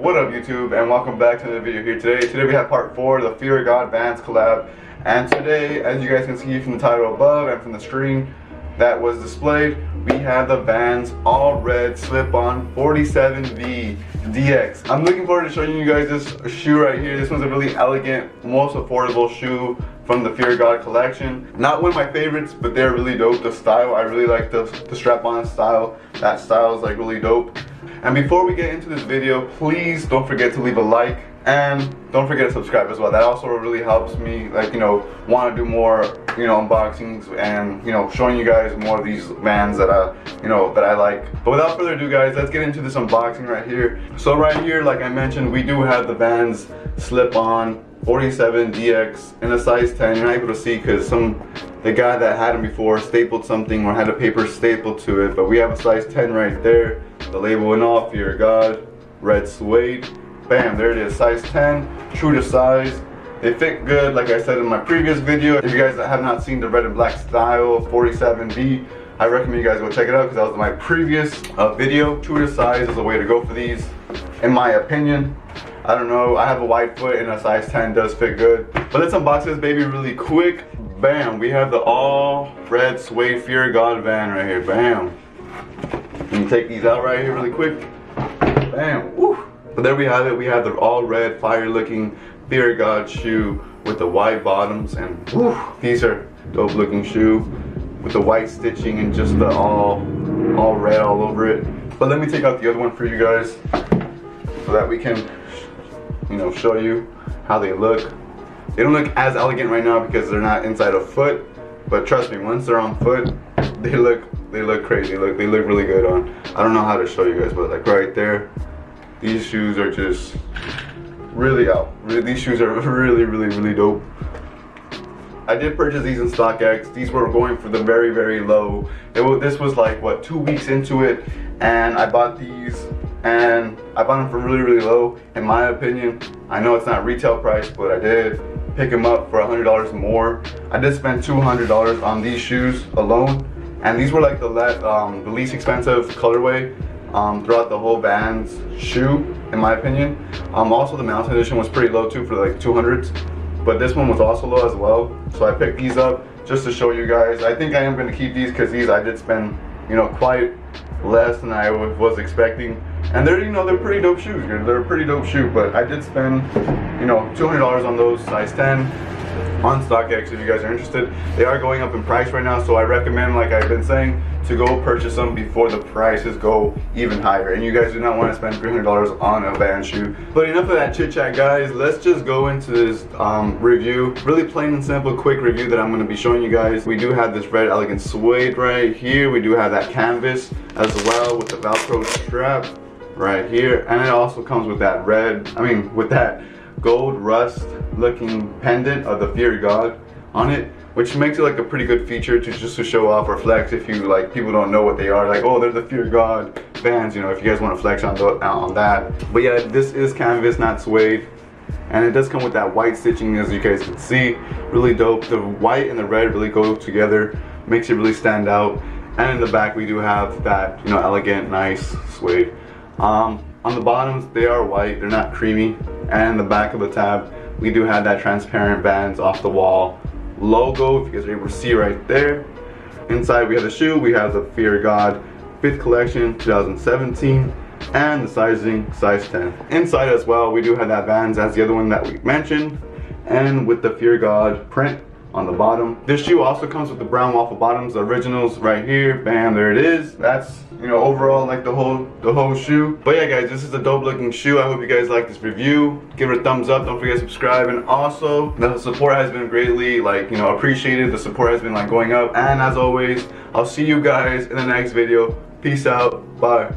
What up YouTube, and welcome back to another video here today. Today we have part 4 of the Fear of God Vans collab. And today, as you guys can see from the title above and from the screen that was displayed, we have the Vans all red slip-on 47V DX. I'm looking forward to showing you guys this shoe right here. This one's a really elegant, most affordable shoe from the Fear of God collection. Not one of my favorites, but they're really dope. The style, I really like the strap-on style. That style is like really dope. And before we get into this video, please don't forget to leave a like and don't forget to subscribe as well. That also really helps me, like, want to do more, unboxings and, showing you guys more of these Vans that I like. But without further ado, guys, let's get into this unboxing right here. So right here, like I mentioned, we do have the Vans slip-on 47 DX in a size 10. You're not able to see because the guy that had them before stapled something or had a paper stapled to it, but we have a size 10 right there. The label and all, Fear of God, red suede. Bam, there it is, size 10, true to size. They fit good, like I said in my previous video. If you guys have not seen the red and black style 47V, I recommend you guys go check it out because that was my previous video. True to size is a way to go for these, in my opinion. I don't know, I have a wide foot and a size 10 does fit good. But let's unbox this baby really quick. Bam, we have the all red suede Fear of God Van right here, bam. Let me take these out right here really quick. Bam, woo. But there we have it, we have the all red fire looking Fear of God shoe with the white bottoms, and woo, these are dope looking shoe with the white stitching and just the all red all over it. But let me take out the other one for you guys so that we can show you how they look. They don't look as elegant right now because they're not inside a foot, but trust me, once they're on foot, they look crazy. They look really good on. I don't know how to show you guys, but like right there, these shoes are just really out. These shoes are really dope. I did purchase these in StockX. These were going for the very low. This was like what, 2 weeks into it, and I bought these. And I bought them for really low, in my opinion. I know it's not retail price, but I did pick them up for $100 more. I did spend $200 on these shoes alone, and these were like the least expensive colorway throughout the whole Vans shoe, in my opinion. Also the Mountain Edition was pretty low too, for like 200s, but this one was also low as well. So I picked these up just to show you guys. I think I am going to keep these because these I did spend quite less than I was expecting. And they're pretty dope shoes. They're a pretty dope shoe, but I did spend $200 on those size 10 on StockX. If you guys are interested, they are going up in price right now, so I recommend, like I've been saying, to go purchase them before the prices go even higher. And you guys do not want to spend $300 on a Vans shoe. But enough of that chit chat, guys. Let's just go into this review. Really plain and simple, quick review that I'm going to be showing you guys. We do have this red elegant suede right here. We do have that canvas as well with the Velcro strap right here, and it also comes with that with that gold rust looking pendant of the Fear of God on it, which makes it like a pretty good feature just to show off or flex if you people don't know what they are, like, oh, they're the Fear of God Vans, if you guys want to flex on that. But yeah, this is canvas, not suede, and it does come with that white stitching, as you guys can see. Really dope. The white and the red really go together, makes it really stand out. And in the back we do have that elegant, nice suede. On the bottoms, they are white, they're not creamy. And the back of the tab, we do have that transparent Vans off the wall logo, if you guys are able to see right there. Inside we have the shoe, we have the Fear of God 5th collection 2017, and the sizing, size 10. Inside as well, we do have that Vans as the other one that we mentioned, and with the Fear of God print on the bottom. This shoe also comes with the brown waffle bottoms, the originals right here. Bam, there it is. That's overall like the whole shoe. But yeah, guys, this is a dope looking shoe. I hope you guys like this review. Give it a thumbs up, don't forget to subscribe, and also the support has been greatly appreciated. The support has been going up, and as always, I'll see you guys in the next video. Peace out, bye.